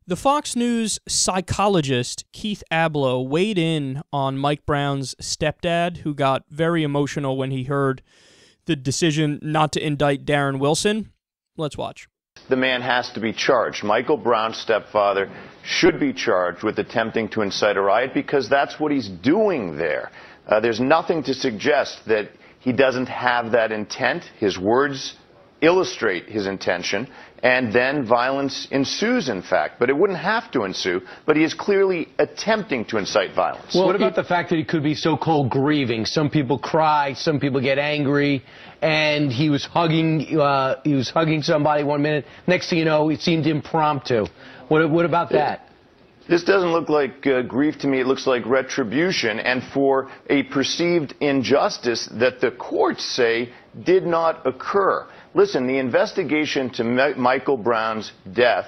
The Fox News psychologist Keith Ablow weighed in on Mike Brown's stepdad, who got very emotional when he heard the decision not to indict Darren Wilson. Let's watch. The man has to be charged. Michael Brown's stepfather should be charged with attempting to incite a riot because that's what he's doing there. There's nothing to suggest that he doesn't have that intent. His words illustrate his intention, and then violence ensues, in fact. But it wouldn't have to ensue, but he is clearly attempting to incite violence. Well, what about the fact that he could be so-called grieving? Some people cry, some people get angry, and he was hugging somebody 1 minute. Next thing you know, it seemed impromptu. What about that? This doesn't look like grief to me. It looks like retribution, and for a perceived injustice that the courts say did not occur. Listen, the investigation to Michael Brown's death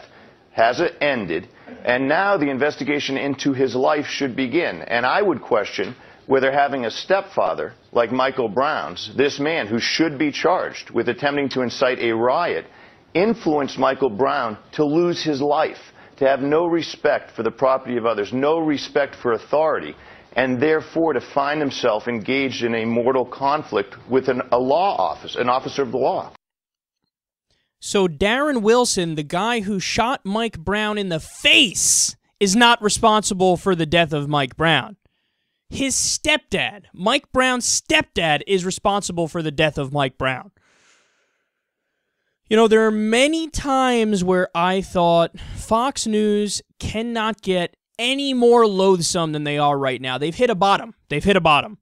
has ended, and now the investigation into his life should begin. And I would question whether having a stepfather like Michael Brown's, this man who should be charged with attempting to incite a riot, influenced Michael Brown to lose his life, to have no respect for the property of others, no respect for authority, and therefore to find himself engaged in a mortal conflict with an officer of the law. So Darren Wilson, the guy who shot Mike Brown in the face, is not responsible for the death of Mike Brown. His stepdad, Mike Brown's stepdad, is responsible for the death of Mike Brown. You know, there are many times where I thought Fox News cannot get any more loathsome than they are right now. They've hit a bottom. They've hit a bottom.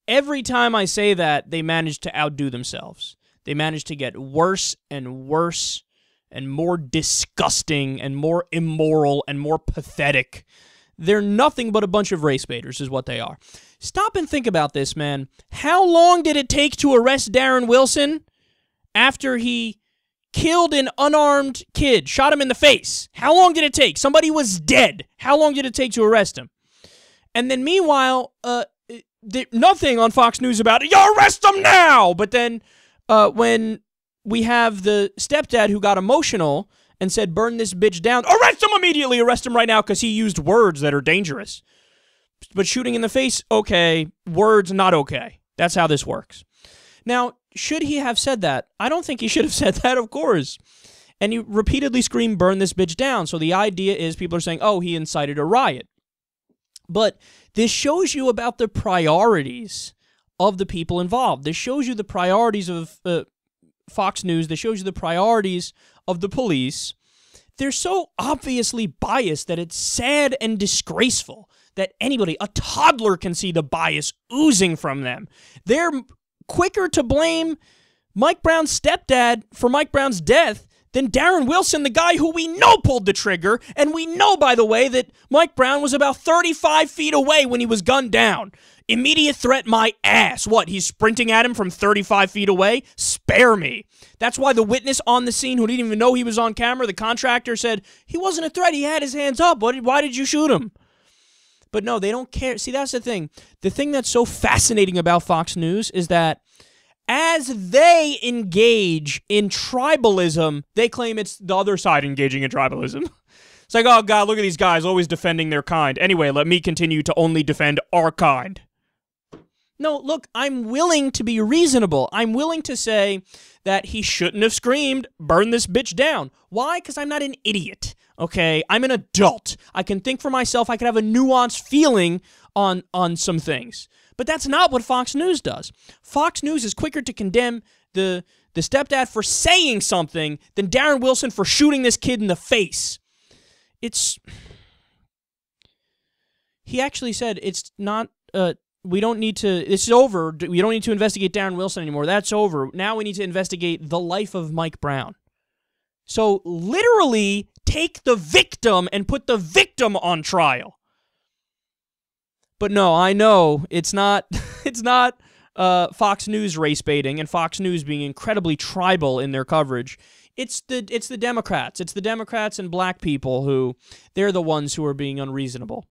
Every time I say that, they manage to outdo themselves. They manage to get worse and worse and more disgusting and more immoral and more pathetic. They're nothing but a bunch of race baiters is what they are. Stop and think about this, man. How long did it take to arrest Darren Wilson after he killed an unarmed kid, shot him in the face? How long did it take? Somebody was dead. How long did it take to arrest him? And then meanwhile, nothing on Fox News about it. You arrest him now! But then when we have the stepdad who got emotional and said, burn this bitch down, arrest him immediately, arrest him right now because he used words that are dangerous. But shooting in the face, okay. Words, not okay. That's how this works. Now, should he have said that? I don't think he should have said that, of course. And he repeatedly screamed, burn this bitch down. So the idea is people are saying, oh, he incited a riot. But this shows you about the priorities of the people involved. This shows you the priorities of Fox News. This shows you the priorities of the police. They're so obviously biased that it's sad and disgraceful that anybody, a toddler, can see the bias oozing from them. They're quicker to blame Mike Brown's stepdad for Mike Brown's death than Darren Wilson, the guy who we know pulled the trigger, and we know, by the way, that Mike Brown was about 35 feet away when he was gunned down. Immediate threat, my ass. What, he's sprinting at him from 35 feet away? Spare me. That's why the witness on the scene who didn't even know he was on camera, the contractor, said, he wasn't a threat, he had his hands up. Why did you shoot him? But no, they don't care. See, that's the thing. The thing that's so fascinating about Fox News is that as they engage in tribalism, they claim it's the other side engaging in tribalism. It's like, oh, God, look at these guys always defending their kind. Anyway, let me continue to only defend our kind. No, look, I'm willing to be reasonable. I'm willing to say that he shouldn't have screamed, burn this bitch down. Why? Because I'm not an idiot, okay? I'm an adult. I can think for myself. I can have a nuanced feeling on some things. But that's not what Fox News does. Fox News is quicker to condemn the stepdad for saying something than Darren Wilson for shooting this kid in the face. He actually said it's not, we don't need to, it's over. We don't need to investigate Darren Wilson anymore. That's over. Now we need to investigate the life of Mike Brown. So literally take the victim and put the victim on trial. But no, I know it's not Fox News race baiting and Fox News being incredibly tribal in their coverage. It's the Democrats. It's the Democrats and black people who, they're the ones who are being unreasonable.